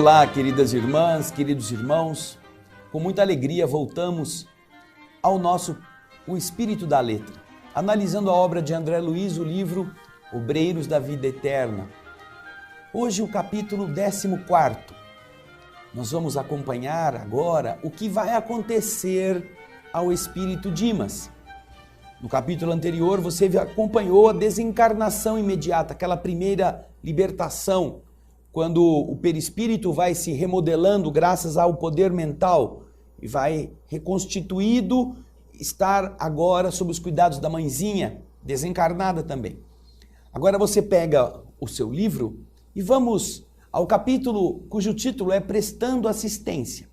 Olá, queridas irmãs, queridos irmãos. Com muita alegria voltamos ao O Espírito da Letra, analisando a obra de André Luiz, o livro Obreiros da Vida Eterna. Hoje o capítulo 14. Nós vamos acompanhar agora o que vai acontecer ao Espírito Dimas. No capítulo anterior você acompanhou a desencarnação imediata, aquela primeira libertação, quando o perispírito vai se remodelando graças ao poder mental e vai reconstituído, estar agora sob os cuidados da mãezinha, desencarnada também. Agora você pega o seu livro e vamos ao capítulo cujo título é Prestando Assistência.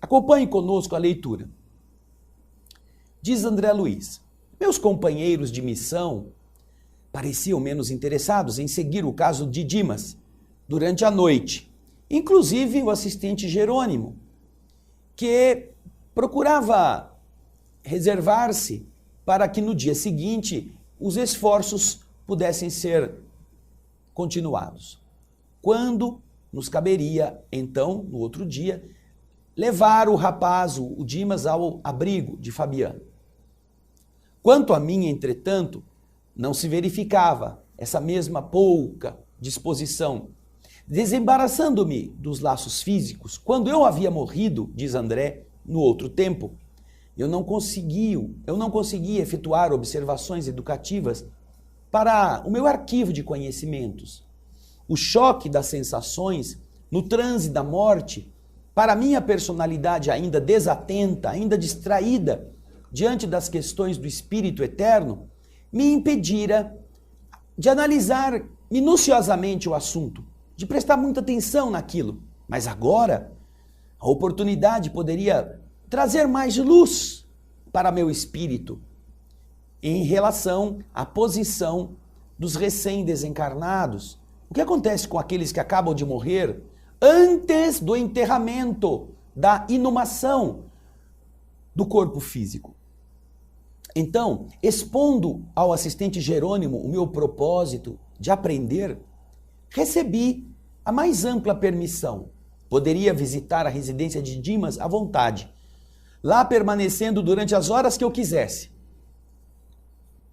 Acompanhe conosco a leitura. Diz André Luiz: meus companheiros de missão pareciam menos interessados em seguir o caso de Dimas durante a noite, inclusive o assistente Jerônimo, que procurava reservar-se para que no dia seguinte os esforços pudessem ser continuados. Quando nos caberia, então, no outro dia, levar o rapaz, o Dimas, ao abrigo de Fabiano. Quanto a mim, entretanto, não se verificava essa mesma pouca disposição. Desembaraçando-me dos laços físicos, quando eu havia morrido, diz André, no outro tempo, eu não conseguia efetuar observações educativas para o meu arquivo de conhecimentos. O choque das sensações no transe da morte, para minha personalidade ainda desatenta, ainda distraída diante das questões do Espírito Eterno, me impedira de analisar minuciosamente o assunto, de prestar muita atenção naquilo. Mas agora, a oportunidade poderia trazer mais luz para meu espírito em relação à posição dos recém-desencarnados. O que acontece com aqueles que acabam de morrer antes do enterramento, da inumação do corpo físico? Então, expondo ao assistente Jerônimo o meu propósito de aprender, recebi a mais ampla permissão. Poderia visitar a residência de Dimas à vontade, lá permanecendo durante as horas que eu quisesse.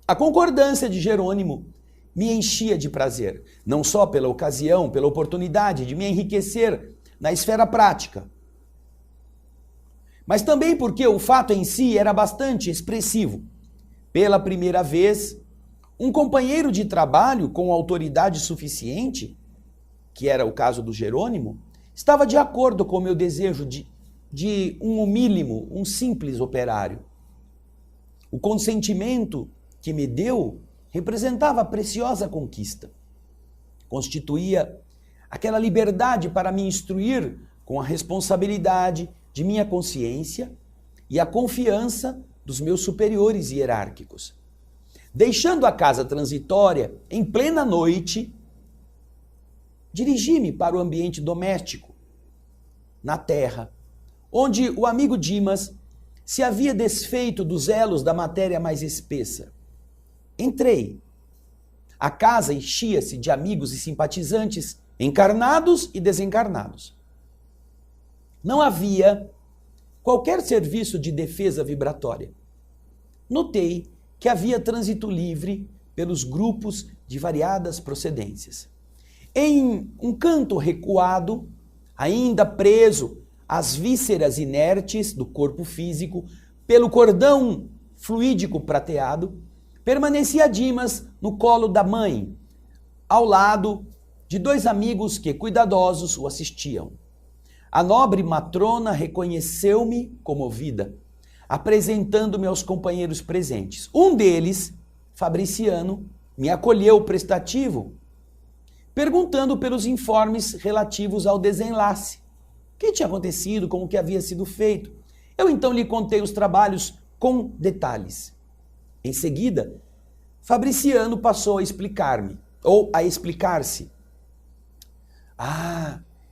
A concordância de Jerônimo me enchia de prazer, não só pela ocasião, pela oportunidade de me enriquecer na esfera prática, mas também porque o fato em si era bastante expressivo. Pela primeira vez, um companheiro de trabalho com autoridade suficiente, que era o caso do Jerônimo, estava de acordo com o meu desejo de um humílimo, um simples operário. O consentimento que me deu representava a preciosa conquista. Constituía aquela liberdade para me instruir com a responsabilidade de minha consciência e a confiança dos meus superiores hierárquicos. Deixando a casa transitória em plena noite, dirigi-me para o ambiente doméstico, na terra, onde o amigo Dimas se havia desfeito dos elos da matéria mais espessa. Entrei. A casa enchia-se de amigos e simpatizantes, encarnados e desencarnados. Não havia qualquer serviço de defesa vibratória. Notei que havia trânsito livre pelos grupos de variadas procedências. Em um canto recuado, ainda preso às vísceras inertes do corpo físico, pelo cordão fluídico prateado, permanecia Dimas no colo da mãe, ao lado de dois amigos que, cuidadosos, o assistiam. A nobre matrona reconheceu-me comovida, apresentando-me aos companheiros presentes. Um deles, Fabriciano, me acolheu prestativo, perguntando pelos informes relativos ao desenlace. O que tinha acontecido, como que havia sido feito. Eu então lhe contei os trabalhos com detalhes. Em seguida, Fabriciano passou a explicar-me, ou a explicar-se.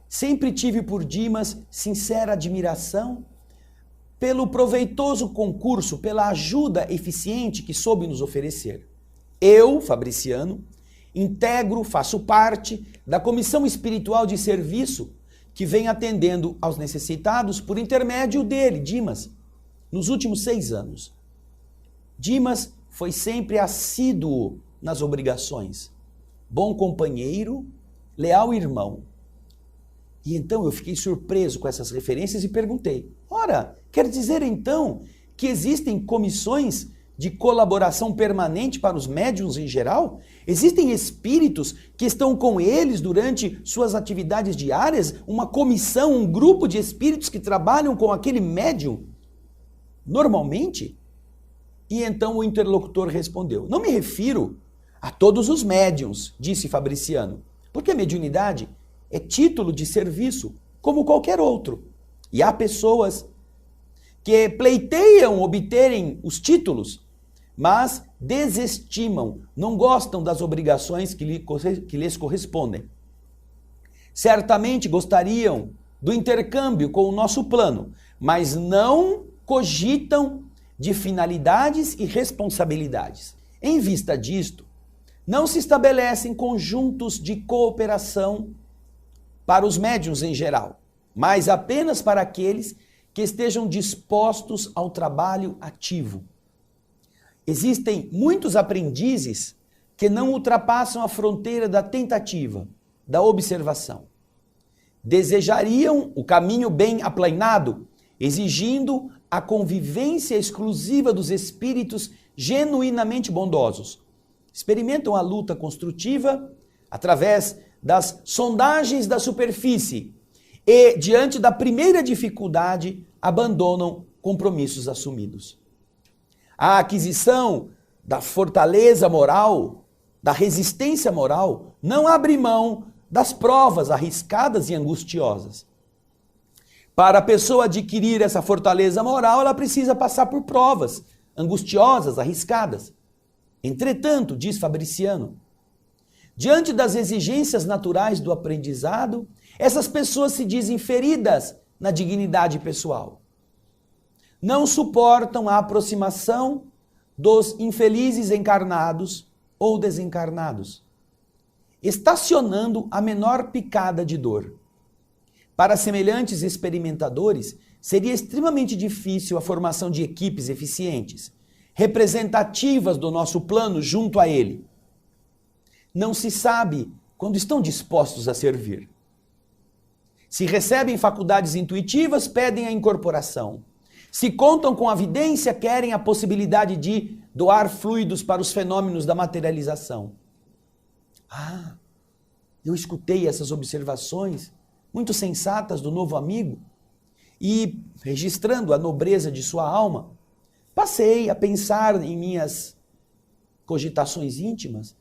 Sempre tive por Dimas sincera admiração pelo proveitoso concurso, pela ajuda eficiente que soube nos oferecer. Eu, Fabriciano, integro, faço parte da comissão espiritual de serviço que vem atendendo aos necessitados por intermédio dele, Dimas, nos últimos 6 anos. Dimas foi sempre assíduo nas obrigações, bom companheiro, leal irmão. E então eu fiquei surpreso com essas referências e perguntei, ora, quer dizer então que existem comissões de colaboração permanente para os médiuns em geral? Existem espíritos que estão com eles durante suas atividades diárias? Uma comissão, um grupo de espíritos que trabalham com aquele médium normalmente? E então o interlocutor respondeu, não me refiro a todos os médiuns, disse Fabriciano, porque a mediunidade é título de serviço como qualquer outro. E há pessoas que pleiteiam obterem os títulos, mas desestimam, não gostam das obrigações que lhes correspondem. Certamente gostariam do intercâmbio com o nosso plano, mas não cogitam de finalidades e responsabilidades. Em vista disto, não se estabelecem conjuntos de cooperação para os médiuns em geral, mas apenas para aqueles que estejam dispostos ao trabalho ativo. Existem muitos aprendizes que não ultrapassam a fronteira da tentativa, da observação. Desejariam o caminho bem aplainado, exigindo a convivência exclusiva dos espíritos genuinamente bondosos. Experimentam a luta construtiva através das sondagens da superfície e, diante da primeira dificuldade, abandonam compromissos assumidos. A aquisição da fortaleza moral, da resistência moral, não abre mão das provas arriscadas e angustiosas. Para a pessoa adquirir essa fortaleza moral, ela precisa passar por provas angustiosas, arriscadas. Entretanto, diz Fabriciano, diante das exigências naturais do aprendizado, essas pessoas se dizem feridas na dignidade pessoal. Não suportam a aproximação dos infelizes encarnados ou desencarnados, estacionando a menor picada de dor. Para semelhantes experimentadores, seria extremamente difícil a formação de equipes eficientes, representativas do nosso plano junto a ele. Não se sabe quando estão dispostos a servir. Se recebem faculdades intuitivas, pedem a incorporação. Se contam com a vidência, querem a possibilidade de doar fluidos para os fenômenos da materialização. Eu escutei essas observações muito sensatas do novo amigo e, registrando a nobreza de sua alma, passei a pensar em minhas cogitações íntimas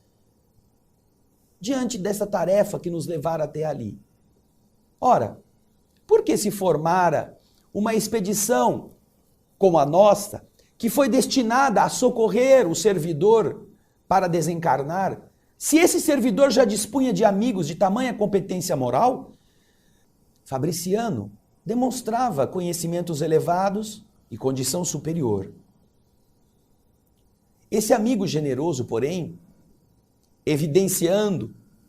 diante dessa tarefa que nos levara até ali. Ora, por que se formara uma expedição como a nossa, que foi destinada a socorrer o servidor para desencarnar, se esse servidor já dispunha de amigos de tamanha competência moral? Fabriciano demonstrava conhecimentos elevados e condição superior. Esse amigo generoso, porém,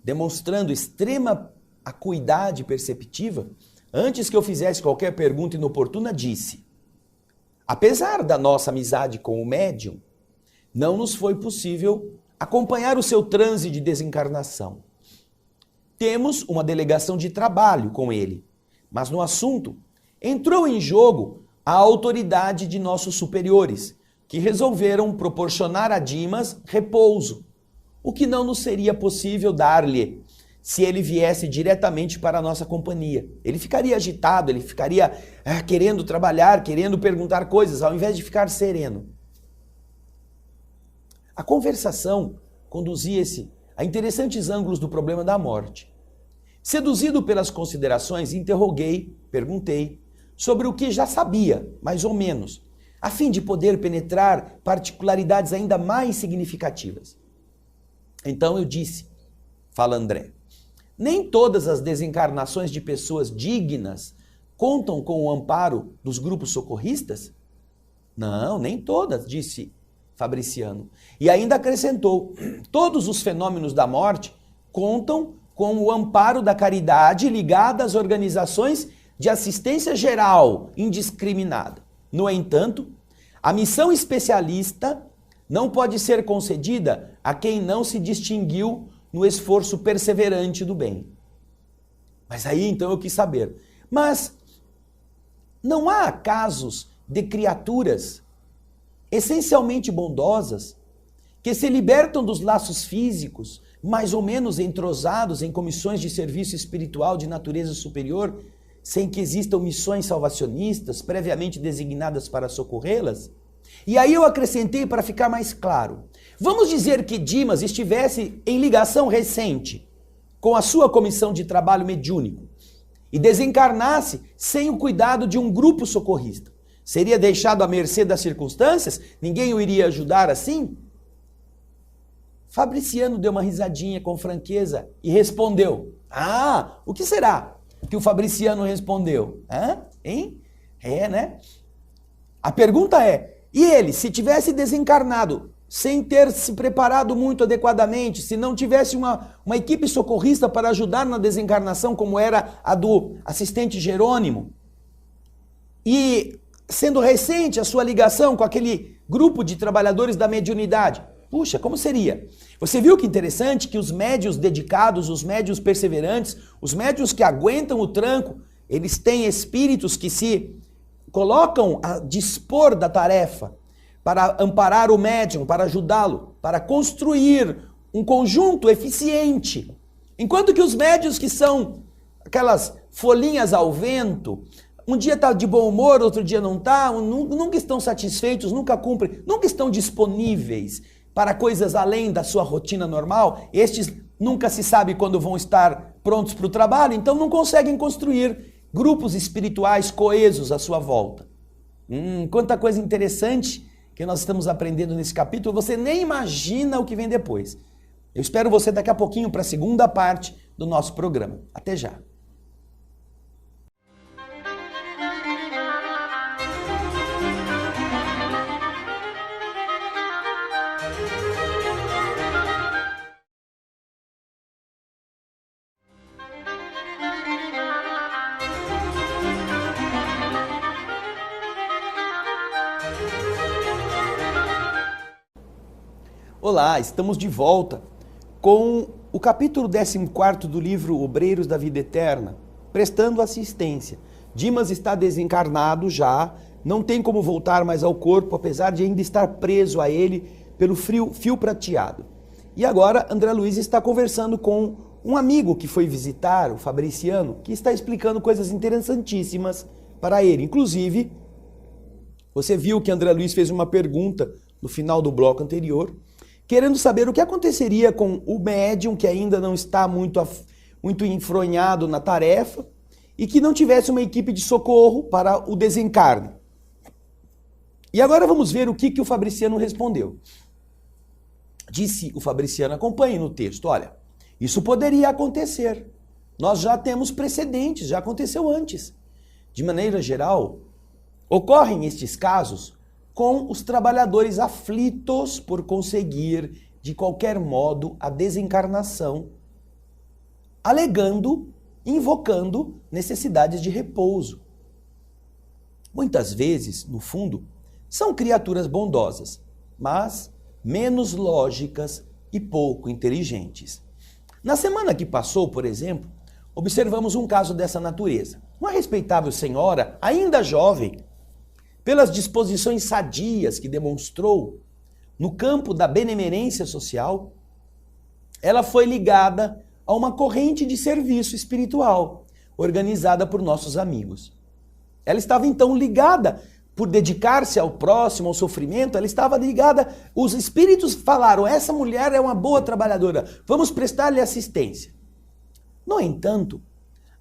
demonstrando extrema acuidade perceptiva, antes que eu fizesse qualquer pergunta inoportuna, disse: apesar da nossa amizade com o médium, não nos foi possível acompanhar o seu transe de desencarnação. Temos uma delegação de trabalho com ele, mas no assunto entrou em jogo a autoridade de nossos superiores, que resolveram proporcionar a Dimas repouso, o que não nos seria possível dar-lhe se ele viesse diretamente para a nossa companhia. Ele ficaria agitado, ele ficaria querendo trabalhar, querendo perguntar coisas, ao invés de ficar sereno. A conversação conduzia-se a interessantes ângulos do problema da morte. Seduzido pelas considerações, perguntei sobre o que já sabia, mais ou menos, a fim de poder penetrar particularidades ainda mais significativas. Então eu disse, fala André, nem todas as desencarnações de pessoas dignas contam com o amparo dos grupos socorristas? Não, nem todas, disse Fabriciano. E ainda acrescentou, todos os fenômenos da morte contam com o amparo da caridade ligada às organizações de assistência geral indiscriminada. No entanto, a missão especialista não pode ser concedida a quem não se distinguiu no esforço perseverante do bem. Mas aí então eu quis saber, mas não há casos de criaturas essencialmente bondosas que se libertam dos laços físicos, mais ou menos entrosados em comissões de serviço espiritual de natureza superior, sem que existam missões salvacionistas previamente designadas para socorrê-las? E aí eu acrescentei para ficar mais claro. Vamos dizer que Dimas estivesse em ligação recente com a sua comissão de trabalho mediúnico e desencarnasse sem o cuidado de um grupo socorrista. Seria deixado à mercê das circunstâncias? Ninguém o iria ajudar assim? Fabriciano deu uma risadinha com franqueza e respondeu. Ah, o que será que o Fabriciano respondeu? Hein? Né? A pergunta é, e ele, se tivesse desencarnado sem ter se preparado muito adequadamente, se não tivesse uma equipe socorrista para ajudar na desencarnação, como era a do assistente Jerônimo, e sendo recente a sua ligação com aquele grupo de trabalhadores da mediunidade, puxa, como seria? Você viu que interessante que os médiuns dedicados, os médiuns perseverantes, os médiuns que aguentam o tranco, eles têm espíritos que se colocam a dispor da tarefa para amparar o médium, para ajudá-lo, para construir um conjunto eficiente. Enquanto que os médiuns que são aquelas folhinhas ao vento, um dia está de bom humor, outro dia não está, nunca estão satisfeitos, nunca cumprem, nunca estão disponíveis para coisas além da sua rotina normal, estes nunca se sabe quando vão estar prontos para o trabalho, então não conseguem construir grupos espirituais coesos à sua volta. Quanta coisa interessante que nós estamos aprendendo nesse capítulo, você nem imagina o que vem depois. Eu espero você daqui a pouquinho para a segunda parte do nosso programa. Até já. Olá, estamos de volta com o capítulo 14 do livro Obreiros da Vida Eterna, prestando assistência. Dimas está desencarnado já, não tem como voltar mais ao corpo, apesar de ainda estar preso a ele pelo fio prateado. E agora André Luiz está conversando com um amigo que foi visitar, o Fabriciano, que está explicando coisas interessantíssimas para ele. Inclusive, você viu que André Luiz fez uma pergunta no final do bloco anterior, querendo saber o que aconteceria com o médium que ainda não está muito enfronhado na tarefa e que não tivesse uma equipe de socorro para o desencarne. E agora vamos ver o que o Fabriciano respondeu. Disse o Fabriciano, acompanhe no texto, olha, isso poderia acontecer. Nós já temos precedentes, já aconteceu antes. De maneira geral, ocorrem estes casos com os trabalhadores aflitos por conseguir, de qualquer modo, a desencarnação, alegando, invocando necessidades de repouso. Muitas vezes, no fundo, são criaturas bondosas, mas menos lógicas e pouco inteligentes. Na semana que passou, por exemplo, observamos um caso dessa natureza. Uma respeitável senhora, ainda jovem, pelas disposições sadias que demonstrou no campo da benemerência social, ela foi ligada a uma corrente de serviço espiritual organizada por nossos amigos. Ela estava então ligada, por dedicar-se ao próximo, ao sofrimento, ela estava ligada, os espíritos falaram, essa mulher é uma boa trabalhadora, vamos prestar-lhe assistência. No entanto,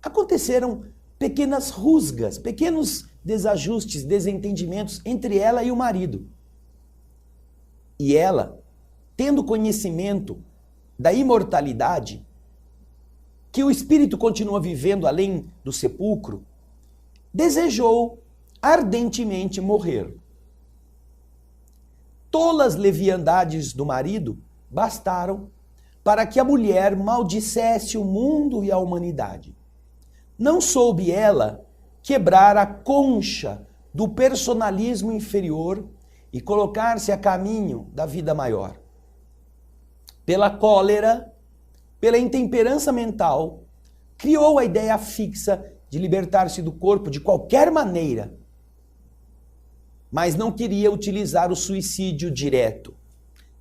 aconteceram pequenas rusgas, pequenos desajustes, desentendimentos entre ela e o marido. E ela, tendo conhecimento da imortalidade, que o espírito continua vivendo além do sepulcro, desejou ardentemente morrer. Tolas leviandades do marido bastaram para que a mulher maldissesse o mundo e a humanidade. Não soube ela quebrar a concha do personalismo inferior e colocar-se a caminho da vida maior. Pela cólera, pela intemperança mental, criou a ideia fixa de libertar-se do corpo de qualquer maneira, mas não queria utilizar o suicídio direto.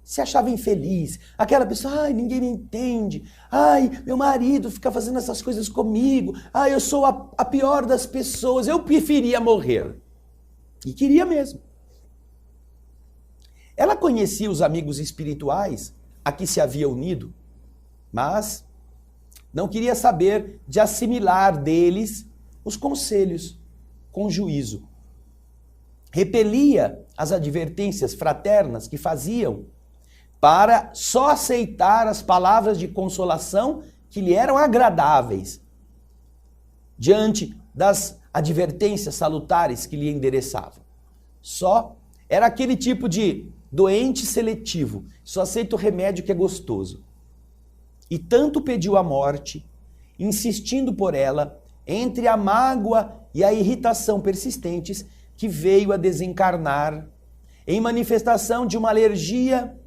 Se achava infeliz, aquela pessoa, ai, ninguém me entende, ai, meu marido fica fazendo essas coisas comigo, ai, eu sou a pior das pessoas, eu preferia morrer. E queria mesmo. Ela conhecia os amigos espirituais a que se havia unido, mas não queria saber de assimilar deles os conselhos com juízo. Repelia as advertências fraternas que faziam para só aceitar as palavras de consolação que lhe eram agradáveis, diante das advertências salutares que lhe endereçavam. Só era aquele tipo de doente seletivo, só aceita o remédio que é gostoso. E tanto pediu a morte, insistindo por ela, entre a mágoa e a irritação persistentes, que veio a desencarnar em manifestação de uma alergia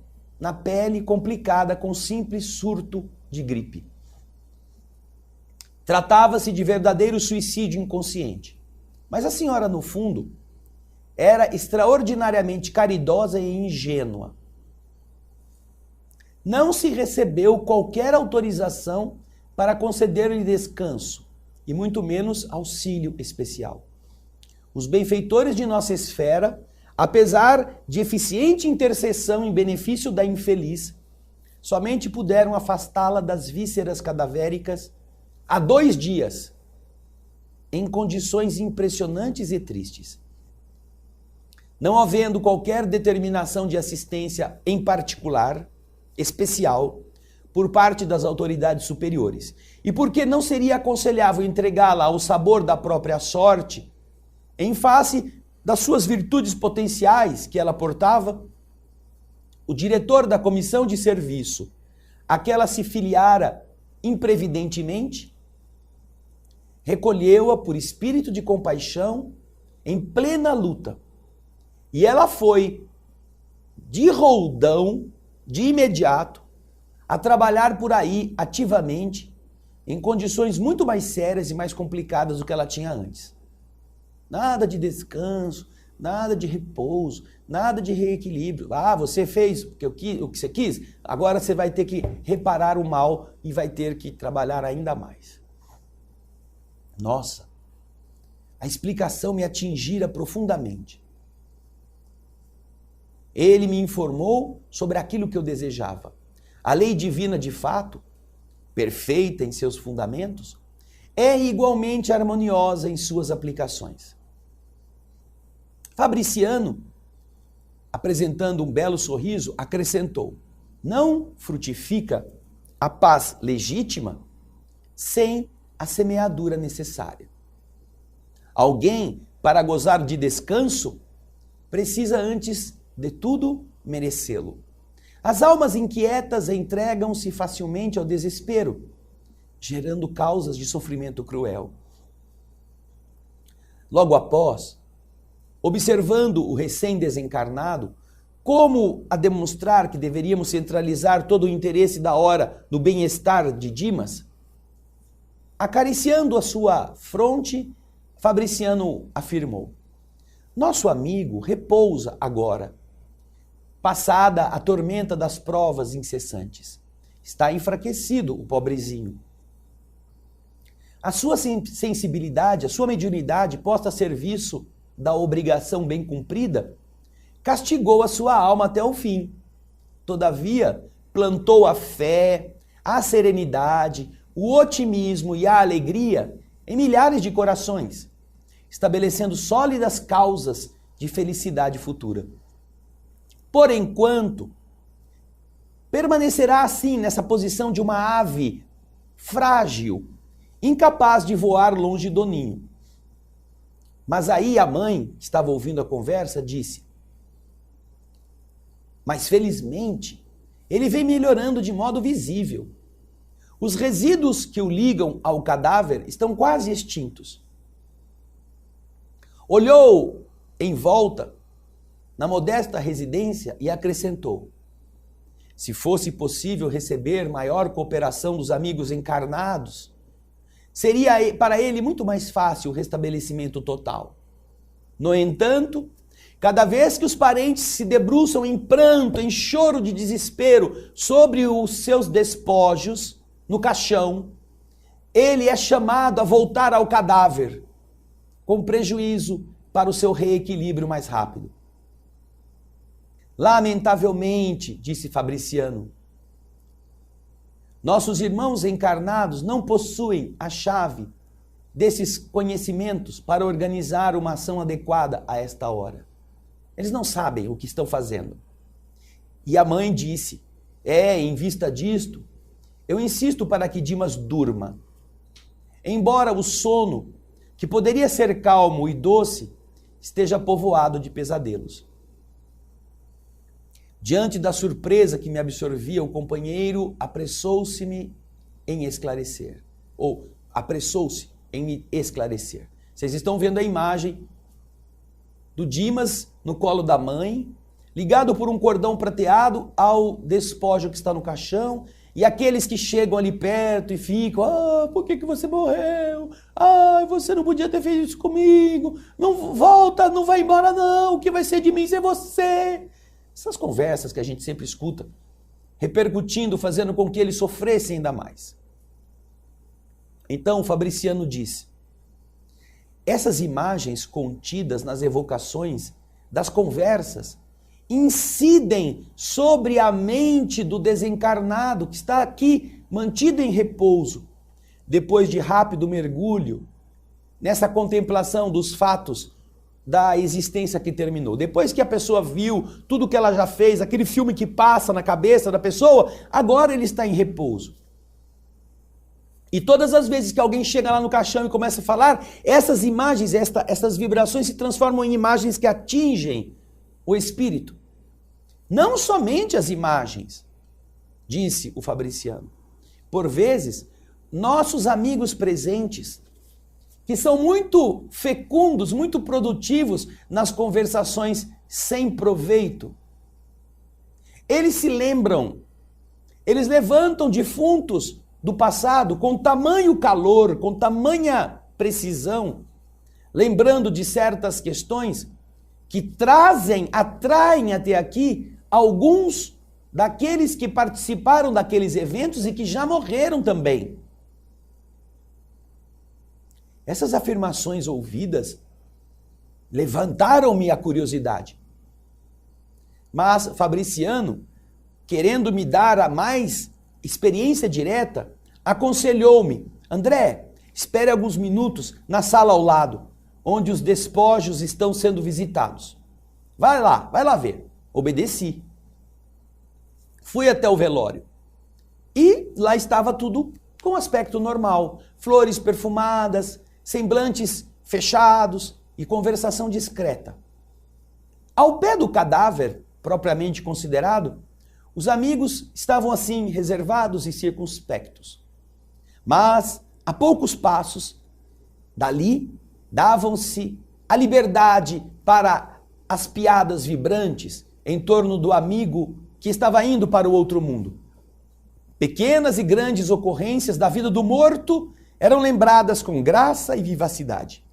na pele complicada com simples surto de gripe. Tratava-se de verdadeiro suicídio inconsciente. Mas a senhora, no fundo, era extraordinariamente caridosa e ingênua. Não se recebeu qualquer autorização para conceder-lhe descanso, e muito menos auxílio especial. Os benfeitores de nossa esfera, apesar de eficiente intercessão em benefício da infeliz, somente puderam afastá-la das vísceras cadavéricas há 2 dias, em condições impressionantes e tristes. Não havendo qualquer determinação de assistência em particular, especial, por parte das autoridades superiores, e porque não seria aconselhável entregá-la ao sabor da própria sorte, em face das suas virtudes potenciais que ela portava, o diretor da comissão de serviço, a que ela se filiara imprevidentemente, recolheu-a por espírito de compaixão em plena luta. E ela foi, de roldão, de imediato, a trabalhar por aí ativamente, em condições muito mais sérias e mais complicadas do que ela tinha antes. Nada de descanso, nada de repouso, nada de reequilíbrio. Ah, você fez o que você quis, agora você vai ter que reparar o mal e vai ter que trabalhar ainda mais. Nossa, a explicação me atingira profundamente. Ele me informou sobre aquilo que eu desejava. A lei divina, de fato, perfeita em seus fundamentos, é igualmente harmoniosa em suas aplicações. Fabriciano, apresentando um belo sorriso, acrescentou: não frutifica a paz legítima sem a semeadura necessária. Alguém, para gozar de descanso, precisa antes de tudo merecê-lo. As almas inquietas entregam-se facilmente ao desespero, gerando causas de sofrimento cruel. Logo após, observando o recém-desencarnado, como a demonstrar que deveríamos centralizar todo o interesse da hora no bem-estar de Dimas, acariciando a sua fronte, Fabriciano afirmou: nosso amigo repousa agora, passada a tormenta das provas incessantes. Está enfraquecido o pobrezinho. A sua sensibilidade, a sua mediunidade posta a serviço da obrigação bem cumprida, castigou a sua alma até o fim. Todavia, plantou a fé, a serenidade, o otimismo e a alegria em milhares de corações, estabelecendo sólidas causas de felicidade futura. Por enquanto, permanecerá assim nessa posição de uma ave frágil, incapaz de voar longe do ninho. Mas aí a mãe, que estava ouvindo a conversa, disse: mas felizmente ele vem melhorando de modo visível. Os resíduos que o ligam ao cadáver estão quase extintos. Olhou em volta na modesta residência e acrescentou: se fosse possível receber maior cooperação dos amigos encarnados, seria para ele muito mais fácil o restabelecimento total. No entanto, cada vez que os parentes se debruçam em pranto, em choro de desespero sobre os seus despojos no caixão, ele é chamado a voltar ao cadáver, com prejuízo para o seu reequilíbrio mais rápido. Lamentavelmente, disse Fabriciano, nossos irmãos encarnados não possuem a chave desses conhecimentos para organizar uma ação adequada a esta hora. Eles não sabem o que estão fazendo. E a mãe disse: em vista disto, eu insisto para que Dimas durma. Embora o sono, que poderia ser calmo e doce, esteja povoado de pesadelos. Diante da surpresa que me absorvia, o companheiro apressou-se em me esclarecer. Vocês estão vendo a imagem do Dimas no colo da mãe, ligado por um cordão prateado ao despojo que está no caixão, e aqueles que chegam ali perto e ficam: por que você morreu? Você não podia ter feito isso comigo. Não volta, não vai embora não. O que vai ser de mim sem você? Essas conversas que a gente sempre escuta, repercutindo, fazendo com que eles sofressem ainda mais. Então, Fabriciano disse: essas imagens contidas nas evocações das conversas incidem sobre a mente do desencarnado que está aqui mantido em repouso, depois de rápido mergulho nessa contemplação dos fatos da existência que terminou. Depois que a pessoa viu tudo que ela já fez, aquele filme que passa na cabeça da pessoa, agora ele está em repouso. E todas as vezes que alguém chega lá no caixão e começa a falar, essas imagens, essas vibrações se transformam em imagens que atingem o espírito. Não somente as imagens, disse o Fabriciano. Por vezes, nossos amigos presentes, que são muito fecundos, muito produtivos nas conversações sem proveito, eles se lembram, eles levantam defuntos do passado com tamanho calor, com tamanha precisão, lembrando de certas questões que atraem até aqui alguns daqueles que participaram daqueles eventos e que já morreram também. Essas afirmações ouvidas levantaram-me a curiosidade. Mas Fabriciano, querendo me dar a mais experiência direta, aconselhou-me: André, espere alguns minutos na sala ao lado, onde os despojos estão sendo visitados. Vai lá ver. Obedeci. Fui até o velório. E lá estava tudo com aspecto normal. Flores perfumadas, semblantes fechados e conversação discreta. Ao pé do cadáver, propriamente considerado, os amigos estavam assim reservados e circunspectos. Mas, a poucos passos dali, davam-se a liberdade para as piadas vibrantes em torno do amigo que estava indo para o outro mundo. Pequenas e grandes ocorrências da vida do morto eram lembradas com graça e vivacidade.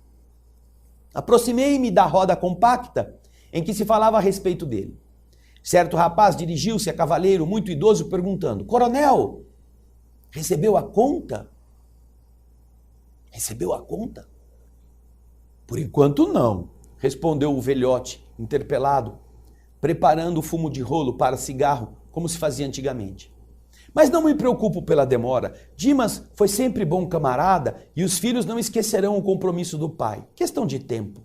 Aproximei-me da roda compacta em que se falava a respeito dele. Certo rapaz dirigiu-se a cavaleiro muito idoso perguntando: Coronel, recebeu a conta? Recebeu a conta? Por enquanto não, respondeu o velhote interpelado, preparando o fumo de rolo para cigarro, como se fazia antigamente. Mas não me preocupo pela demora. Dimas foi sempre bom camarada e os filhos não esquecerão o compromisso do pai. Questão de tempo.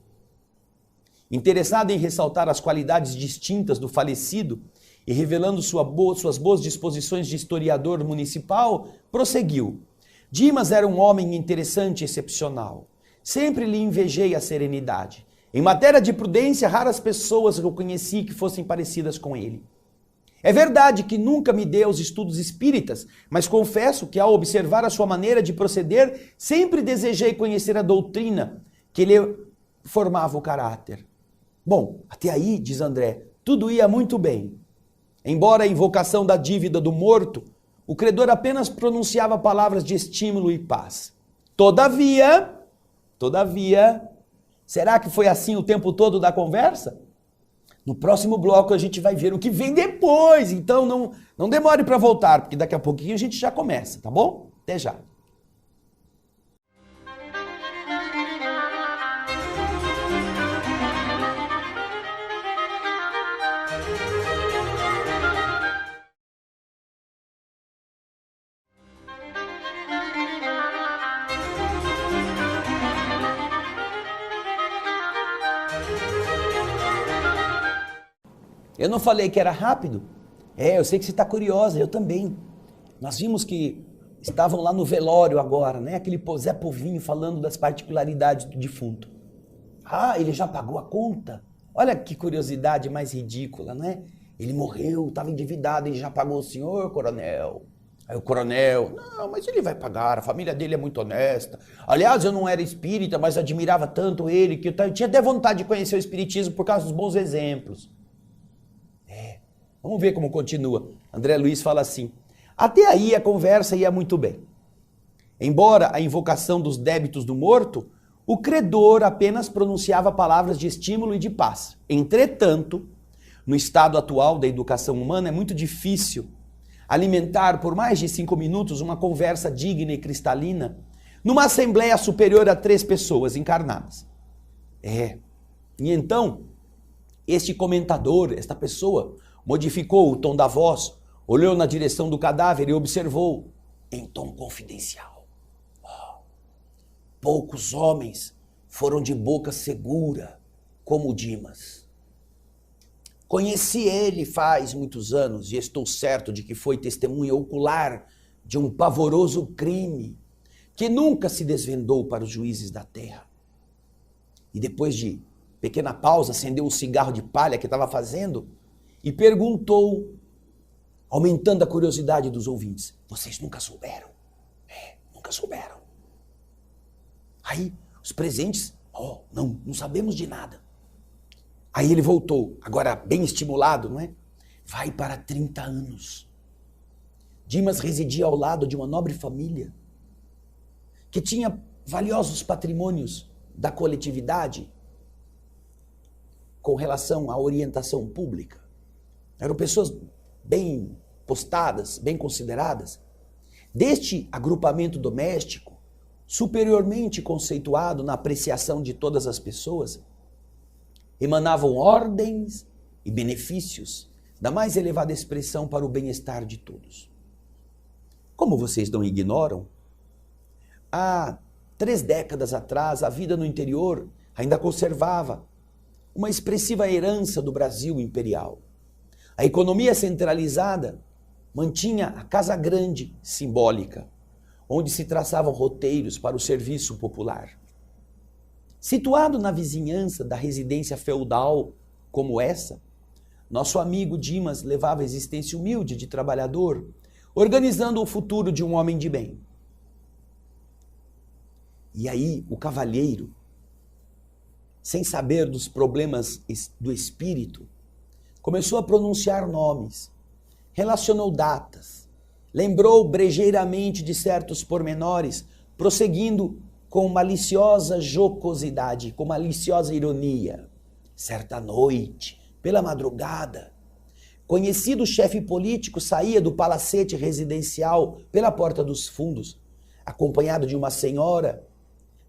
Interessado em ressaltar as qualidades distintas do falecido e revelando suas boas disposições de historiador municipal, prosseguiu. Dimas era um homem interessante e excepcional. Sempre lhe invejei a serenidade. Em matéria de prudência, raras pessoas eu conheci que fossem parecidas com ele. É verdade que nunca me dei aos estudos espíritas, mas confesso que ao observar a sua maneira de proceder, sempre desejei conhecer a doutrina que lhe formava o caráter. Bom, até aí, diz André, tudo ia muito bem. Embora a invocação da dívida do morto, o credor apenas pronunciava palavras de estímulo e paz. Todavia, será que foi assim o tempo todo da conversa? No próximo bloco a gente vai ver o que vem depois, então não demore para voltar, porque daqui a pouquinho a gente já começa, tá bom? Até já. Eu não falei que era rápido? Eu sei que você está curiosa, eu também. Nós vimos que estavam lá no velório agora, né? Aquele Zé Povinho falando das particularidades do defunto. Ah, ele já pagou a conta? Olha que curiosidade mais ridícula, né? Ele morreu, estava endividado, ele já pagou o senhor, coronel. Aí o coronel, não, mas ele vai pagar, a família dele é muito honesta. Aliás, eu não era espírita, mas admirava tanto ele que eu tinha até vontade de conhecer o espiritismo por causa dos bons exemplos. Vamos ver como continua. André Luiz fala assim: até aí a conversa ia muito bem. Embora a invocação dos débitos do morto, o credor apenas pronunciava palavras de estímulo e de paz. Entretanto, no estado atual da educação humana é muito difícil alimentar por mais de 5 minutos uma conversa digna e cristalina numa assembleia superior a 3 pessoas encarnadas. E então, este comentador, esta pessoa, modificou o tom da voz, olhou na direção do cadáver e observou, em tom confidencial: poucos homens foram de boca segura como o Dimas. Conheci ele faz muitos anos e estou certo de que foi testemunha ocular de um pavoroso crime que nunca se desvendou para os juízes da terra. E depois de pequena pausa, acendeu o cigarro de palha que estava fazendo e perguntou, aumentando a curiosidade dos ouvintes: vocês nunca souberam? Nunca souberam. Aí os presentes, não sabemos de nada. Aí ele voltou, agora bem estimulado, não é? Vai para 30 anos. Dimas residia ao lado de uma nobre família que tinha valiosos patrimônios da coletividade com relação à orientação pública. Eram pessoas bem postadas, bem consideradas. Deste agrupamento doméstico, superiormente conceituado na apreciação de todas as pessoas, emanavam ordens e benefícios da mais elevada expressão para o bem-estar de todos. Como vocês não ignoram, há 3 décadas atrás, a vida no interior ainda conservava uma expressiva herança do Brasil imperial. A economia centralizada mantinha a Casa Grande simbólica, onde se traçavam roteiros para o serviço popular. Situado na vizinhança da residência feudal como essa, nosso amigo Dimas levava a existência humilde de trabalhador, organizando o futuro de um homem de bem. E aí o cavalheiro, sem saber dos problemas do espírito, começou a pronunciar nomes, relacionou datas, lembrou brejeiramente de certos pormenores, prosseguindo com maliciosa jocosidade, com maliciosa ironia. Certa noite, pela madrugada, conhecido chefe político saía do palacete residencial pela porta dos fundos, acompanhado de uma senhora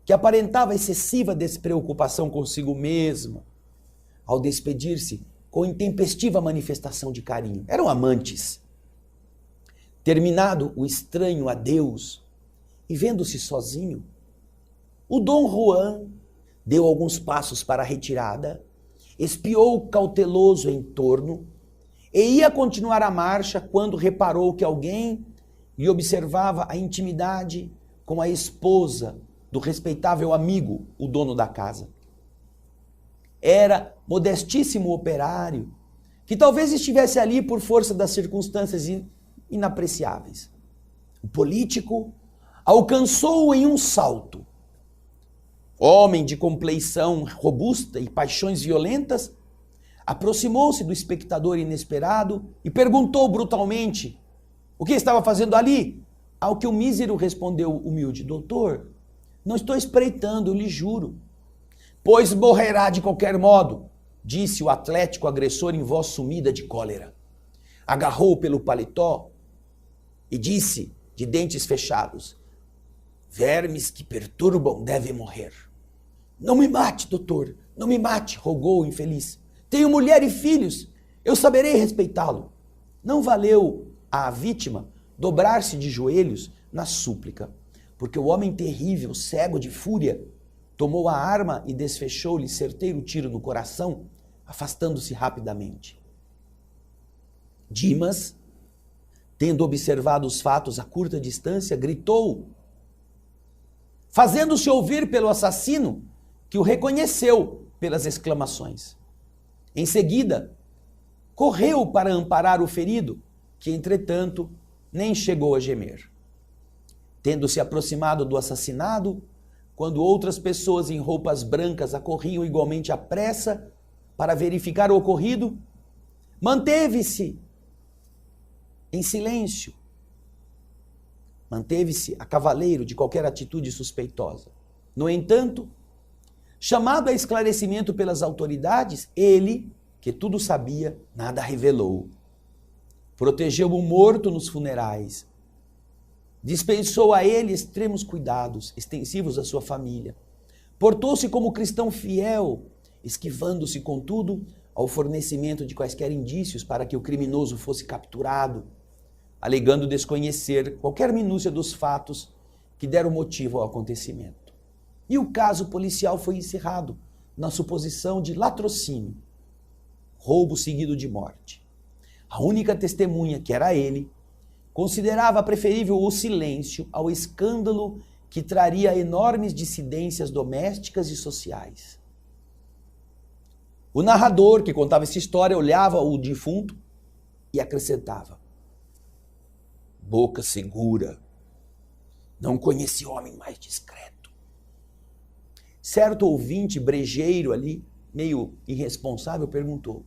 que aparentava excessiva despreocupação consigo mesma. Ao despedir-se, com intempestiva manifestação de carinho. Eram amantes. Terminado o estranho adeus e vendo-se sozinho, o Dom Juan deu alguns passos para a retirada, espiou cauteloso em torno e ia continuar a marcha quando reparou que alguém lhe observava a intimidade com a esposa do respeitável amigo, o dono da casa. Era modestíssimo operário, que talvez estivesse ali por força das circunstâncias inapreciáveis. O político alcançou-o em um salto. Homem de compleição robusta e paixões violentas, aproximou-se do espectador inesperado e perguntou brutalmente o que estava fazendo ali. Ao que o mísero respondeu humilde: doutor, não estou espreitando, eu lhe juro. Pois morrerá de qualquer modo, disse o atlético agressor em voz sumida de cólera. Agarrou-o pelo paletó e disse, de dentes fechados: vermes que perturbam devem morrer. Não me mate, doutor, não me mate, rogou o infeliz. Tenho mulher e filhos, eu saberei respeitá-lo. Não valeu à vítima dobrar-se de joelhos na súplica, porque o homem terrível, cego de fúria, tomou a arma e desfechou-lhe certeiro tiro no coração, afastando-se rapidamente. Dimas, tendo observado os fatos a curta distância, gritou, fazendo-se ouvir pelo assassino, que o reconheceu pelas exclamações. Em seguida, correu para amparar o ferido, que, entretanto, nem chegou a gemer. Tendo se aproximado do assassinado, quando outras pessoas em roupas brancas acorriam igualmente à pressa para verificar o ocorrido, manteve-se em silêncio, manteve-se a cavaleiro de qualquer atitude suspeitosa. No entanto, chamado a esclarecimento pelas autoridades, ele, que tudo sabia, nada revelou. Protegeu o morto nos funerais. Dispensou a ele extremos cuidados, extensivos à sua família. Portou-se como cristão fiel, esquivando-se, contudo, ao fornecimento de quaisquer indícios para que o criminoso fosse capturado, alegando desconhecer qualquer minúcia dos fatos que deram motivo ao acontecimento. E o caso policial foi encerrado na suposição de latrocínio, roubo seguido de morte. A única testemunha, que era ele, considerava preferível o silêncio ao escândalo que traria enormes dissidências domésticas e sociais. O narrador que contava essa história olhava o defunto e acrescentava: boca segura, não conheci homem mais discreto. Certo ouvinte brejeiro ali, meio irresponsável, perguntou: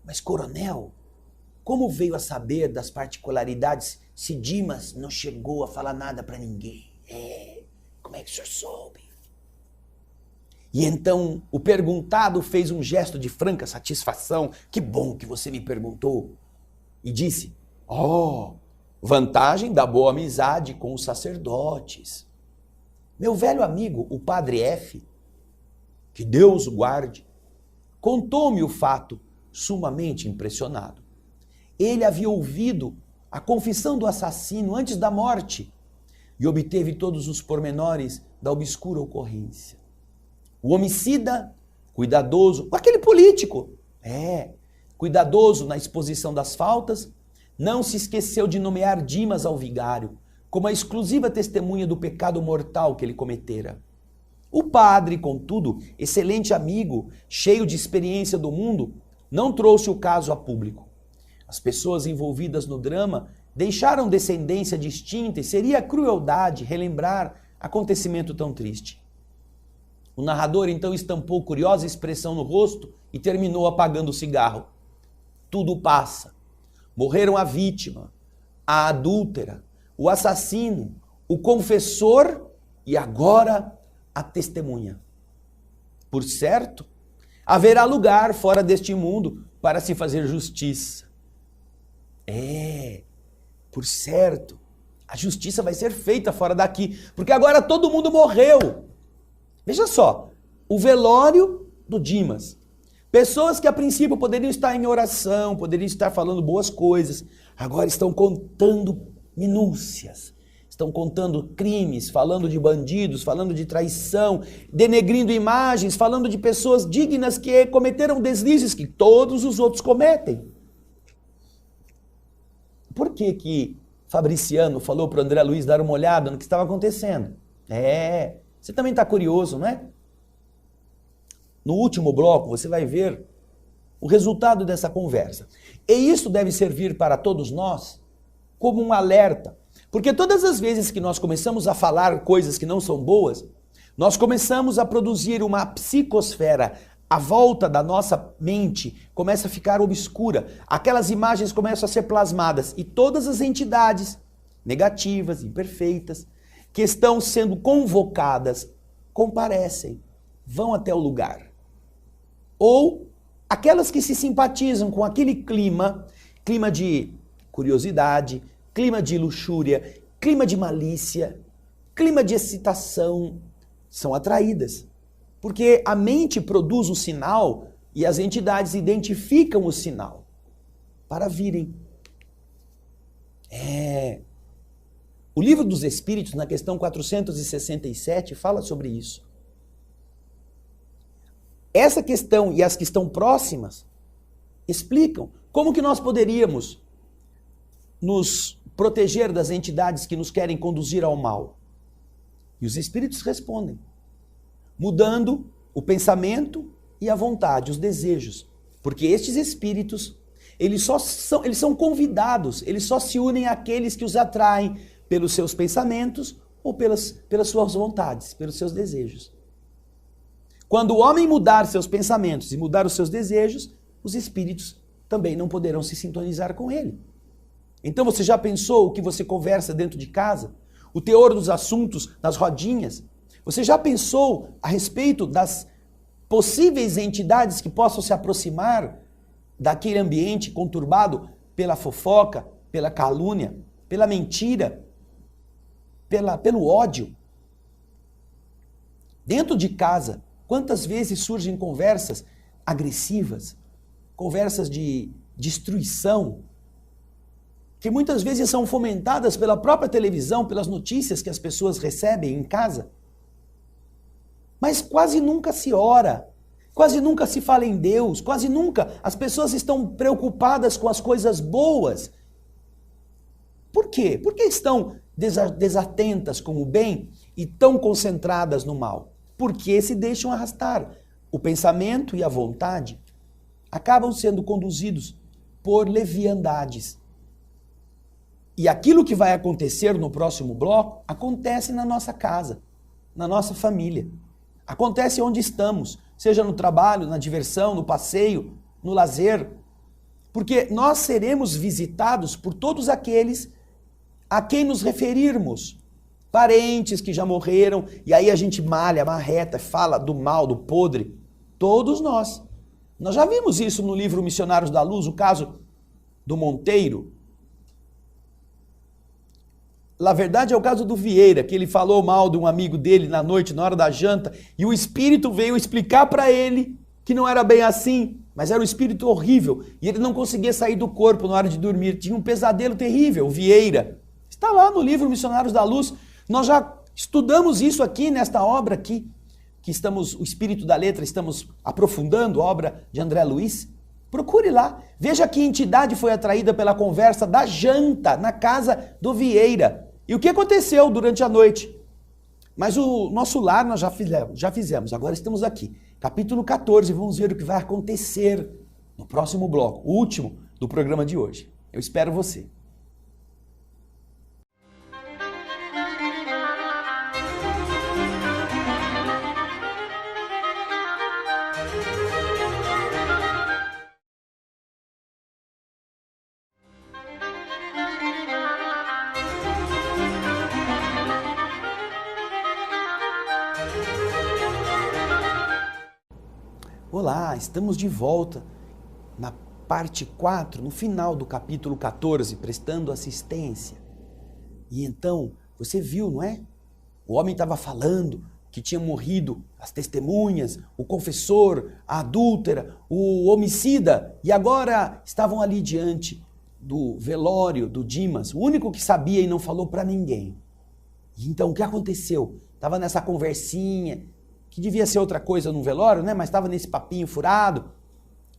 mas, coronel, como veio a saber das particularidades se Dimas não chegou a falar nada para ninguém? Como é que o senhor soube? E então o perguntado fez um gesto de franca satisfação. Que bom que você me perguntou. E disse: vantagem da boa amizade com os sacerdotes. Meu velho amigo, o padre F., que Deus o guarde, contou-me o fato sumamente impressionado. Ele havia ouvido a confissão do assassino antes da morte e obteve todos os pormenores da obscura ocorrência. O homicida, cuidadoso, aquele político, cuidadoso na exposição das faltas, não se esqueceu de nomear Dimas ao vigário como a exclusiva testemunha do pecado mortal que ele cometera. O padre, contudo, excelente amigo, cheio de experiência do mundo, não trouxe o caso a público. As pessoas envolvidas no drama deixaram descendência distinta e seria crueldade relembrar acontecimento tão triste. O narrador então estampou curiosa expressão no rosto e terminou apagando o cigarro. Tudo passa. Morreram a vítima, a adúltera, o assassino, o confessor e agora a testemunha. Por certo, haverá lugar fora deste mundo para se fazer justiça. Por certo, a justiça vai ser feita fora daqui, porque agora todo mundo morreu. Veja só, o velório do Dimas. Pessoas que a princípio poderiam estar em oração, poderiam estar falando boas coisas, agora estão contando minúcias, estão contando crimes, falando de bandidos, falando de traição, denegrindo imagens, falando de pessoas dignas que cometeram deslizes que todos os outros cometem. Por que Fabriciano falou para o André Luiz dar uma olhada no que estava acontecendo? Você também está curioso, não é? No último bloco você vai ver o resultado dessa conversa. E isso deve servir para todos nós como um alerta. Porque todas as vezes que nós começamos a falar coisas que não são boas, nós começamos a produzir uma psicosfera. A volta da nossa mente começa a ficar obscura. Aquelas imagens começam a ser plasmadas. E todas as entidades negativas, imperfeitas, que estão sendo convocadas, comparecem, vão até o lugar. Ou aquelas que se simpatizam com aquele clima de curiosidade, clima de luxúria, clima de malícia, clima de excitação, são atraídas. Porque a mente produz o sinal e as entidades identificam o sinal para virem. O Livro dos Espíritos, na questão 467, fala sobre isso. Essa questão e as que estão próximas explicam como que nós poderíamos nos proteger das entidades que nos querem conduzir ao mal. E os Espíritos respondem, mudando o pensamento e a vontade, os desejos. Porque estes Espíritos, eles são convidados, eles só se unem àqueles que os atraem pelos seus pensamentos ou pelas suas vontades, pelos seus desejos. Quando o homem mudar seus pensamentos e mudar os seus desejos, os espíritos também não poderão se sintonizar com ele. Então você já pensou o que você conversa dentro de casa? O teor dos assuntos nas rodinhas? Você já pensou a respeito das possíveis entidades que possam se aproximar daquele ambiente conturbado pela fofoca, pela calúnia, pela mentira, pelo ódio? Dentro de casa, quantas vezes surgem conversas agressivas, conversas de destruição, que muitas vezes são fomentadas pela própria televisão, pelas notícias que as pessoas recebem em casa? Mas quase nunca se ora, quase nunca se fala em Deus, quase nunca as pessoas estão preocupadas com as coisas boas. Por quê? Por que estão desatentas com o bem e tão concentradas no mal? Porque se deixam arrastar. O pensamento e a vontade acabam sendo conduzidos por leviandades. E aquilo que vai acontecer no próximo bloco acontece na nossa casa, na nossa família. Acontece onde estamos, seja no trabalho, na diversão, no passeio, no lazer. Porque nós seremos visitados por todos aqueles a quem nos referirmos. Parentes que já morreram, e aí a gente malha, marreta, fala do mal, do podre. Todos nós. Nós já vimos isso no livro Missionários da Luz, o caso do Monteiro. Na verdade é o caso do Vieira, que ele falou mal de um amigo dele na noite, na hora da janta, e o espírito veio explicar para ele que não era bem assim, mas era um espírito horrível, e ele não conseguia sair do corpo na hora de dormir, tinha um pesadelo terrível, o Vieira. Está lá no livro Missionários da Luz. Nós já estudamos isso aqui nesta obra aqui, que estamos, o Espírito da Letra, estamos aprofundando, a obra de André Luiz. Procure lá, veja que entidade foi atraída pela conversa da janta na casa do Vieira. E o que aconteceu durante a noite? Mas o nosso lar nós já fizemos, agora estamos aqui. Capítulo 14, vamos ver o que vai acontecer no próximo bloco, o último do programa de hoje. Eu espero você. Olá, estamos de volta na parte 4, no final do capítulo 14, prestando assistência. E então, você viu, não é? O homem estava falando que tinha morrido as testemunhas, o confessor, a adúltera, o homicida, e agora estavam ali diante do velório do Dimas, o único que sabia e não falou para ninguém. E então, o que aconteceu? Estava nessa conversinha, que devia ser outra coisa no velório, né? Mas estava nesse papinho furado.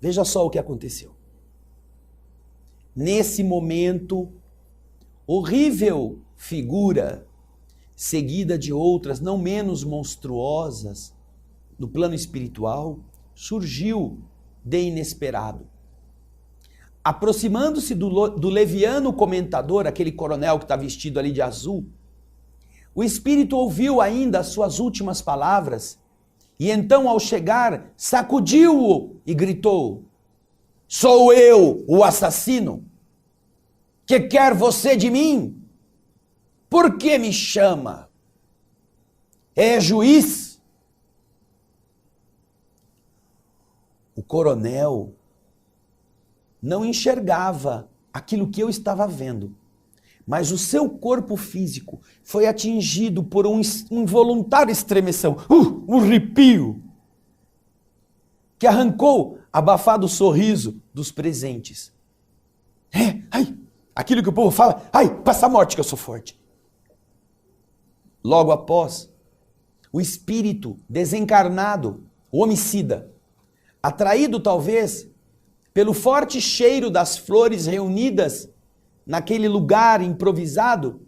Veja só o que aconteceu. Nesse momento, horrível figura, seguida de outras não menos monstruosas, no plano espiritual, surgiu de inesperado. Aproximando-se do leviano comentador, aquele coronel que está vestido ali de azul, o espírito ouviu ainda as suas últimas palavras e então, ao chegar, sacudiu-o e gritou: sou eu, o assassino? Que quer você de mim? Por que me chama? É juiz? O coronel não enxergava aquilo que eu estava vendo, mas o seu corpo físico foi atingido por um involuntário estremeção, um arrepio, que arrancou abafado sorriso dos presentes. Aquilo que o povo fala, passa a morte que eu sou forte. Logo após, o espírito desencarnado, o homicida, atraído talvez pelo forte cheiro das flores reunidas naquele lugar improvisado,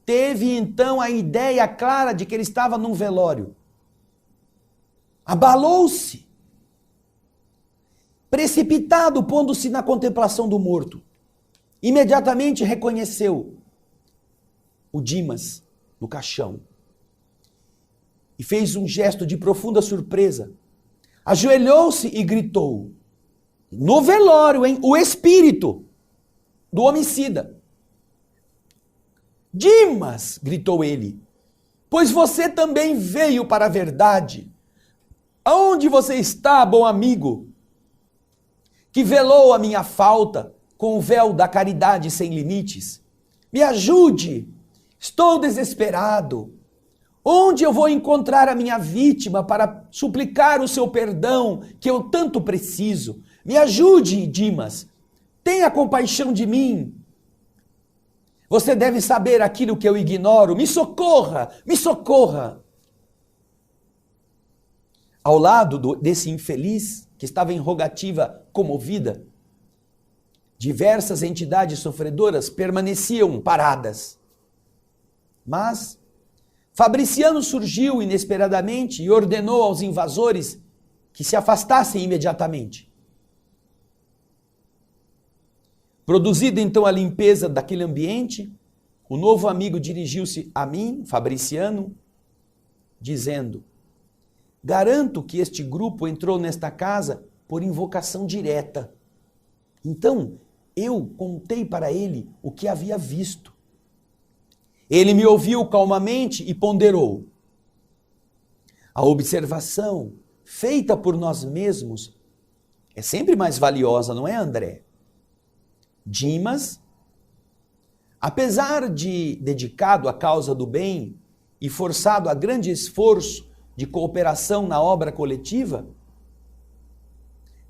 teve então a ideia clara de que ele estava num velório. Abalou-se, precipitado, pondo-se na contemplação do morto. Imediatamente reconheceu o Dimas no caixão e fez um gesto de profunda surpresa. Ajoelhou-se e gritou, no velório, o espírito do homicida. Dimas, gritou ele, pois você também veio para a verdade. Aonde você está, bom amigo, que velou a minha falta com o véu da caridade sem limites? Me ajude, estou desesperado. Onde eu vou encontrar a minha vítima para suplicar o seu perdão que eu tanto preciso? Me ajude, Dimas. Tenha compaixão de mim. Você deve saber aquilo que eu ignoro. Me socorra, me socorra. Ao lado desse infeliz, que estava em rogativa comovida, diversas entidades sofredoras permaneciam paradas. Mas Fabriciano surgiu inesperadamente e ordenou aos invasores que se afastassem imediatamente. Produzida então a limpeza daquele ambiente, o novo amigo dirigiu-se a mim, Fabriciano, dizendo: garanto que este grupo entrou nesta casa por invocação direta. Então, eu contei para ele o que havia visto. Ele me ouviu calmamente e ponderou. A observação feita por nós mesmos é sempre mais valiosa, não é, André? Dimas, apesar de dedicado à causa do bem e forçado a grande esforço de cooperação na obra coletiva,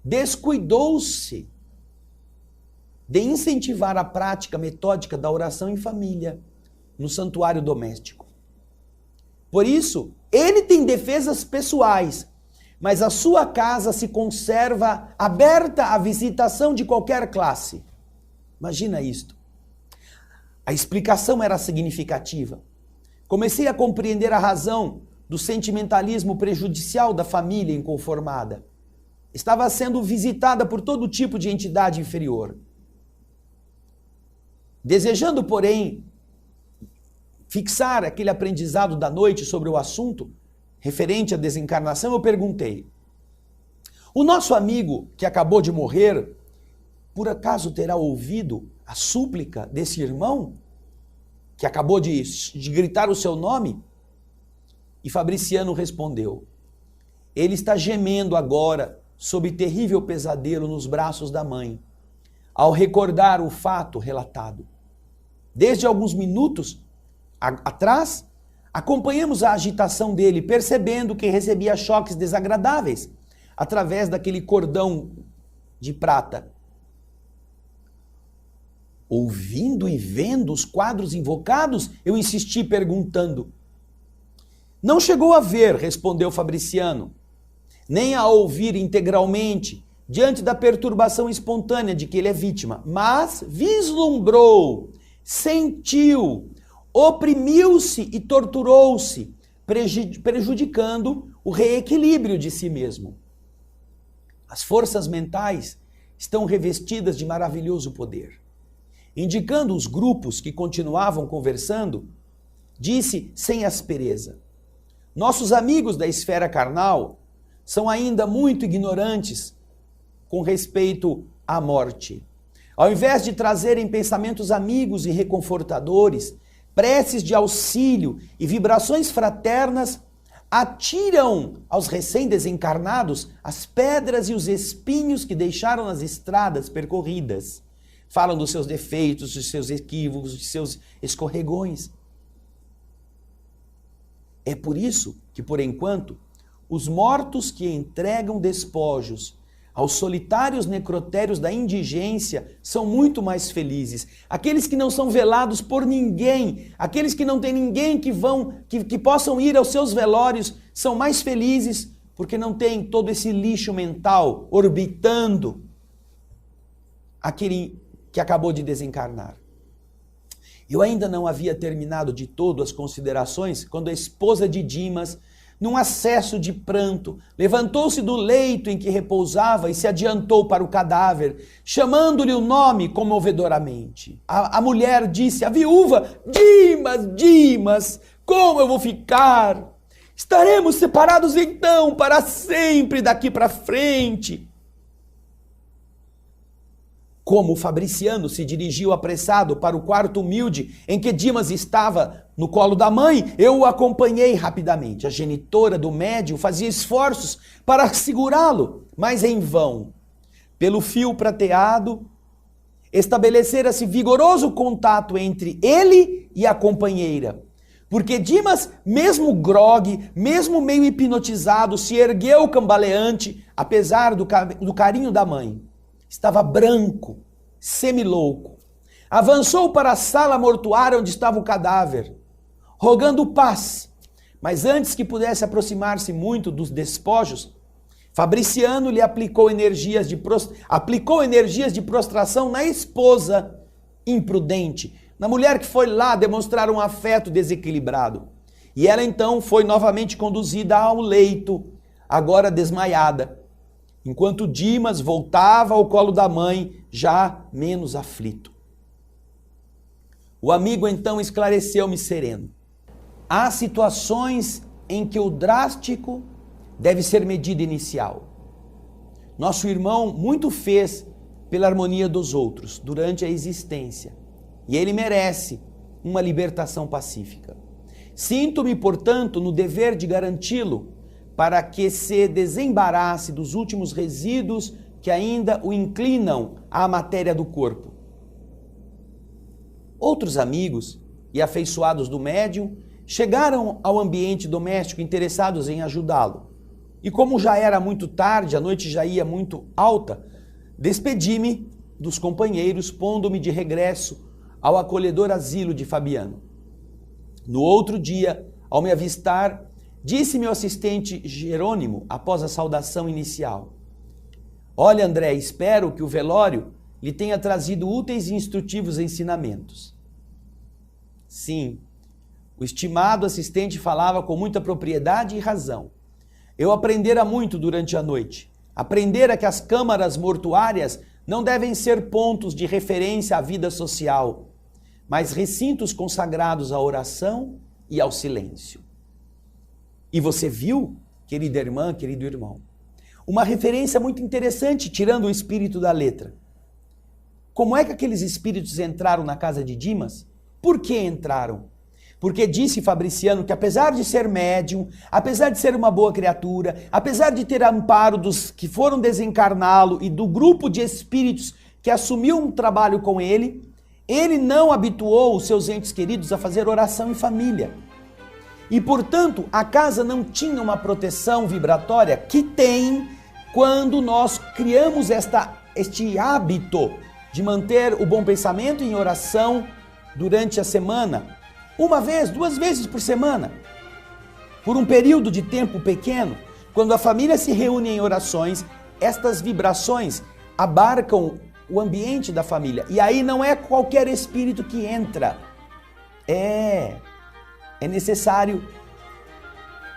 descuidou-se de incentivar a prática metódica da oração em família, no santuário doméstico. Por isso, ele tem defesas pessoais, mas a sua casa se conserva aberta à visitação de qualquer classe. Imagina isto. A explicação era significativa. Comecei a compreender a razão do sentimentalismo prejudicial da família inconformada. Estava sendo visitada por todo tipo de entidade inferior. Desejando, porém, fixar aquele aprendizado da noite sobre o assunto referente à desencarnação, eu perguntei: o nosso amigo que acabou de morrer, por acaso terá ouvido a súplica desse irmão que acabou de gritar o seu nome? E Fabriciano respondeu: ele está gemendo agora sob terrível pesadelo nos braços da mãe, ao recordar o fato relatado. Desde alguns minutos atrás, acompanhamos a agitação dele, percebendo que recebia choques desagradáveis através daquele cordão de prata. Ouvindo e vendo os quadros invocados, eu insisti perguntando. Não chegou a ver, respondeu Fabriciano, nem a ouvir integralmente, diante da perturbação espontânea de que ele é vítima, mas vislumbrou, sentiu, oprimiu-se e torturou-se, prejudicando o reequilíbrio de si mesmo. As forças mentais estão revestidas de maravilhoso poder. Indicando os grupos que continuavam conversando, disse sem aspereza: nossos amigos da esfera carnal são ainda muito ignorantes com respeito à morte. Ao invés de trazerem pensamentos amigos e reconfortadores, preces de auxílio e vibrações fraternas, atiram aos recém-desencarnados as pedras e os espinhos que deixaram nas estradas percorridas. Falam dos seus defeitos, dos seus equívocos, dos seus escorregões. É por isso que, por enquanto, os mortos que entregam despojos aos solitários necrotérios da indigência são muito mais felizes. Aqueles que não são velados por ninguém, aqueles que não têm ninguém que possam ir aos seus velórios, são mais felizes porque não tem todo esse lixo mental orbitando aquele que acabou de desencarnar. Eu ainda não havia terminado de todo as considerações quando a esposa de Dimas, num acesso de pranto, levantou-se do leito em que repousava e se adiantou para o cadáver, chamando-lhe o nome comovedoramente. A mulher disse à viúva: Dimas, Dimas, como eu vou ficar? Estaremos separados então para sempre daqui para frente. Como o Fabriciano se dirigiu apressado para o quarto humilde em que Dimas estava no colo da mãe, eu o acompanhei rapidamente. A genitora do médium fazia esforços para segurá-lo, mas em vão. Pelo fio prateado, estabelecera-se vigoroso contato entre ele e a companheira. Porque Dimas, mesmo grogue, mesmo meio hipnotizado, se ergueu cambaleante, apesar do carinho da mãe. Estava branco, semilouco. Avançou para a sala mortuária onde estava o cadáver, rogando paz. Mas antes que pudesse aproximar-se muito dos despojos, Fabriciano lhe aplicou energias de prostração na esposa imprudente, na mulher que foi lá demonstrar um afeto desequilibrado. E ela então foi novamente conduzida ao leito, agora desmaiada, enquanto Dimas voltava ao colo da mãe, já menos aflito. O amigo então esclareceu-me sereno. Há situações em que o drástico deve ser medida inicial. Nosso irmão muito fez pela harmonia dos outros durante a existência, e ele merece uma libertação pacífica. Sinto-me, portanto, no dever de garanti-lo para que se desembarace dos últimos resíduos que ainda o inclinam à matéria do corpo. Outros amigos e afeiçoados do médium chegaram ao ambiente doméstico interessados em ajudá-lo. E como já era muito tarde, a noite já ia muito alta, despedi-me dos companheiros, pondo-me de regresso ao acolhedor asilo de Fabiano. No outro dia, ao me avistar, disse meu assistente Jerônimo, após a saudação inicial: olha, André, espero que o velório lhe tenha trazido úteis e instrutivos ensinamentos. Sim, o estimado assistente falava com muita propriedade e razão. Eu aprendera muito durante a noite. Aprendera que as câmaras mortuárias não devem ser pontos de referência à vida social, mas recintos consagrados à oração e ao silêncio. E você viu, querida irmã, querido irmão, uma referência muito interessante, tirando o espírito da letra. Como é que aqueles espíritos entraram na casa de Dimas? Por que entraram? Porque disse Fabriciano que apesar de ser médium, apesar de ser uma boa criatura, apesar de ter amparo dos que foram desencarná-lo e do grupo de espíritos que assumiu um trabalho com ele, ele não habituou os seus entes queridos a fazer oração em família. E, portanto, a casa não tinha uma proteção vibratória que tem quando nós criamos este hábito de manter o bom pensamento em oração durante a semana, uma vez, 2 vezes por semana, por um período de tempo pequeno. Quando a família se reúne em orações, estas vibrações abarcam o ambiente da família. E aí não é qualquer espírito que entra. É necessário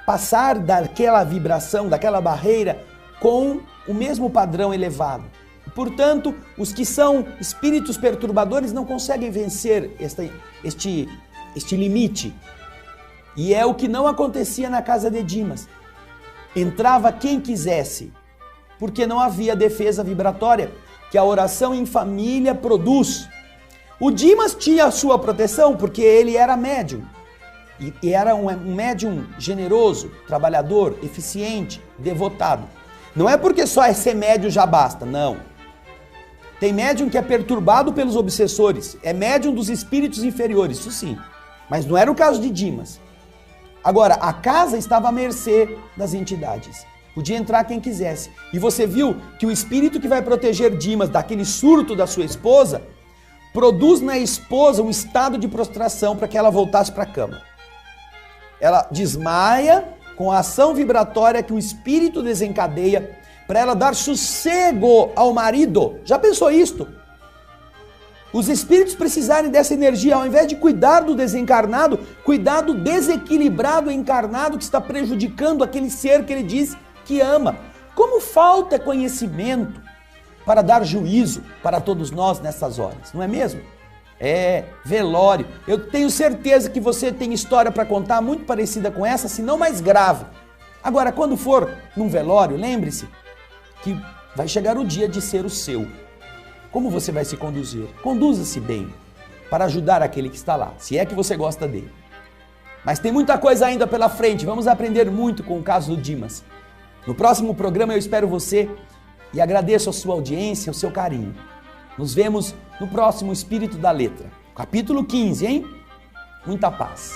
passar daquela vibração, daquela barreira com o mesmo padrão elevado. Portanto, os que são espíritos perturbadores não conseguem vencer este limite. E é o que não acontecia na casa de Dimas. Entrava quem quisesse, porque não havia defesa vibratória que a oração em família produz. O Dimas tinha a sua proteção porque ele era médium. E era um médium generoso, trabalhador, eficiente, devotado. Não é porque só ser médium já basta, não. Tem médium que é perturbado pelos obsessores, é médium dos espíritos inferiores, isso sim. Mas não era o caso de Dimas. Agora, a casa estava à mercê das entidades. Podia entrar quem quisesse. E você viu que o espírito que vai proteger Dimas daquele surto da sua esposa, produz na esposa um estado de prostração para que ela voltasse para a cama. Ela desmaia com a ação vibratória que o espírito desencadeia para ela dar sossego ao marido. Já pensou isto? Os espíritos precisarem dessa energia, ao invés de cuidar do desencarnado, cuidar do desequilibrado encarnado que está prejudicando aquele ser que ele diz que ama. Como falta conhecimento para dar juízo para todos nós nessas horas, não é mesmo? Velório. Eu tenho certeza que você tem história para contar muito parecida com essa, se não mais grave. Agora, quando for num velório, lembre-se que vai chegar o dia de ser o seu. Como você vai se conduzir? Conduza-se bem para ajudar aquele que está lá, se é que você gosta dele. Mas tem muita coisa ainda pela frente, vamos aprender muito com o caso do Dimas. No próximo programa eu espero você e agradeço a sua audiência, o seu carinho. Nos vemos no próximo Espírito da Letra, capítulo 15, hein? Muita paz.